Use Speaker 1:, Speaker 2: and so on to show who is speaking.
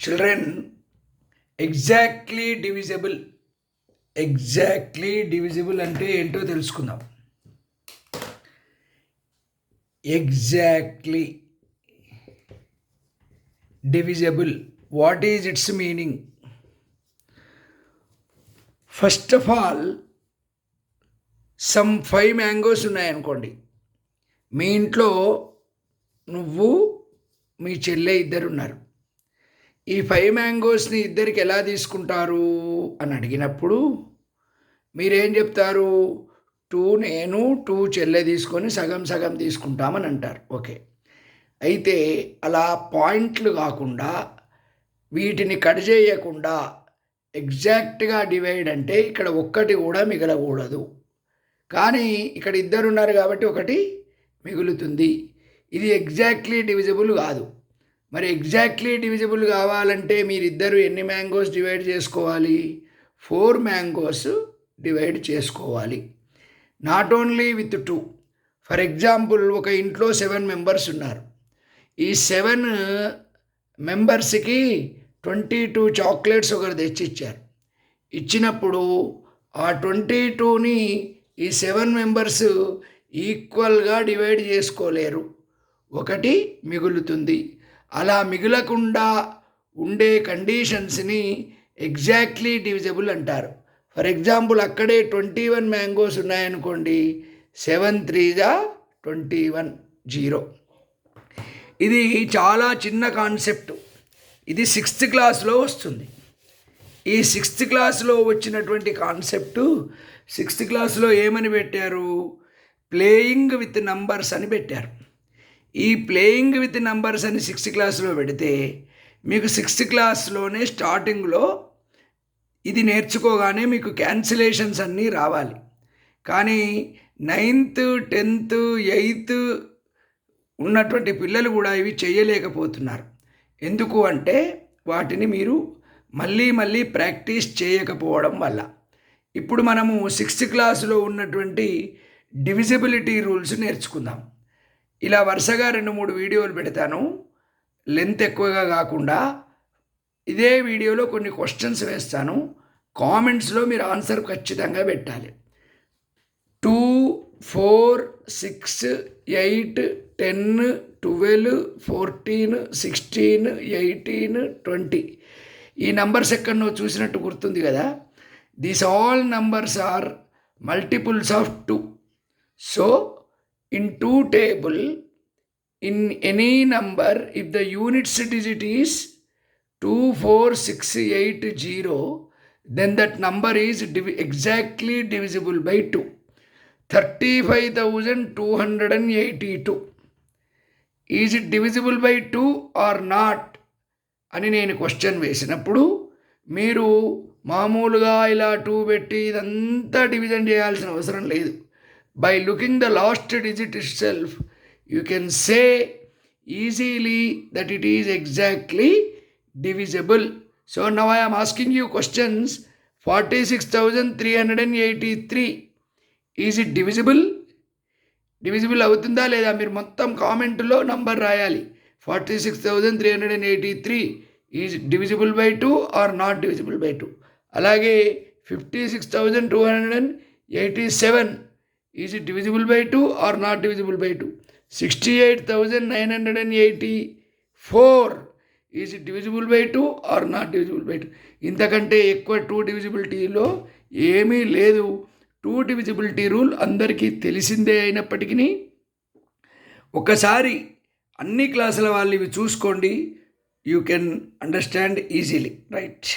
Speaker 1: Children, exactly divisible అంటే ఏంటో తెలుసుకుందాం. Exactly divisible, what is it's meaning? First of all, some 5 mangoes ఉన్నాయనుకోండి. మీ ఇంట్లో నువ్వు, మీ చెల్లె ఇద్దరు ఉన్నారు. ఈ 5 మ్యాంగోస్ని ఇద్దరికి ఎలా తీసుకుంటారు అని అడిగినప్పుడు మీరేం చెప్తారు? 2 నేను, 2 చెల్లె తీసుకొని సగం సగం తీసుకుంటామని అంటారు. ఓకే, అయితే అలా పాయింట్లు కాకుండా వీటిని కట్ చేయకుండా ఎగ్జాక్ట్గా డివైడ్ అంటే ఇక్కడ ఒక్కటి కూడా మిగలకూడదు. కానీ ఇక్కడ ఇద్దరు ఉన్నారు కాబట్టి ఒకటి మిగులుతుంది. ఇది ఎగ్జాక్ట్లీ డివిజిబుల్ కాదు. మరి ఎగ్జాక్ట్లీ డివిజిబుల్ కావాలంటే మీరిద్దరు ఎన్ని మ్యాంగోస్ డివైడ్ చేసుకోవాలి? 4 మ్యాంగోస్ డివైడ్ చేసుకోవాలి. Not only with 2. For example, ఒక ఇంట్లో 7 మెంబర్స్ ఉన్నారు. ఈ 7 మెంబర్స్కి 22 చాక్లెట్స్ ఒకరు తెచ్చిచ్చారు. ఇచ్చినప్పుడు ఆ 22ని ఈ 7 మెంబర్స్ ఈక్వల్గా డివైడ్ చేసుకోలేరు, ఒకటి మిగులుతుంది. అలా మిగలకుండా ఉండే కండిషన్స్ని ఎగ్జాక్ట్లీ డివిజిబుల్ అంటారు. ఫర్ ఎగ్జాంపుల్, అక్కడే 21 మ్యాంగోస్ ఉన్నాయనుకోండి. 7 3 21, 0. ఇది చాలా చిన్న కాన్సెప్ట్. ఇది 6th క్లాస్లో వస్తుంది. ఈ 6th క్లాస్లో వచ్చినటువంటి కాన్సెప్టు 6th క్లాస్లో ఏమని పెట్టారు? ప్లేయింగ్ విత్ నంబర్స్ అని పెట్టారు. ఈ ప్లేయింగ్ విత్ నంబర్స్ అని 6th క్లాస్లో పెడితే మీకు 6th క్లాస్లోనే స్టార్టింగ్లో ఇది నేర్చుకోగానే మీకు క్యాన్సిలేషన్స్ అన్నీ రావాలి. కానీ 9th 10th 8th ఉన్నటువంటి పిల్లలు కూడా ఇవి చేయలేకపోతున్నారు. ఎందుకు అంటే వాటిని మీరు మళ్ళీ ప్రాక్టీస్ చేయకపోవడం వల్ల. ఇప్పుడు మనము 6th క్లాస్లో ఉన్నటువంటి డివిజిబిలిటీ రూల్స్ నేర్చుకుందాం. ఇలా వరుసగా 2-3 వీడియోలు పెడతాను, లెంత్ ఎక్కువగా కాకుండా. ఇదే వీడియోలో కొన్ని క్వశ్చన్స్ వేస్తాను. కామెంట్స్లో మీరు ఆన్సర్ ఖచ్చితంగా పెట్టాలి. 2 4 6 8 10 12 14 16 18 20 ఈ నంబర్స్ ఎక్కడనో చూసినట్టు గుర్తుంది కదా. These all numbers are multiples of 2. So in 2 table, in any number, if the units digit is 2 4 6 8 0, then that number is exactly divisible by 2. 35,282. Is it divisible by 2 or not అని నేను question వేసినప్పుడు మీరు మామూలుగా ఇలా 2 పెట్టి ఇదంతా division చేయాల్సిన అవసరం లేదు. By looking the last digit itself, you can say easily that it is exactly divisible. So now I am asking you questions. 46,383. Is it divisible? Divisible అవుతుందా లేదా? మీరు మొత్తం కామెంట్లో నంబర్ రాయాలి. 46,383 is divisible by 2 or not divisible by 2. అలాగే 56,287 is divisible by 2 or not divisible by 2. 68,984 is divisible by 2 or not divisible by 2. ఇంతకంటే ఎక్కువ 2 డివిజిబిలిటీలో ఏమీ లేదు. 2 డివిజిబిలిటీ రూల్ అందరికీ తెలిసిందే అయినప్పటికీ ఒకసారి అన్ని క్లాసుల వాళ్ళు ఇవి చూసుకోండి. You can understand easily, right?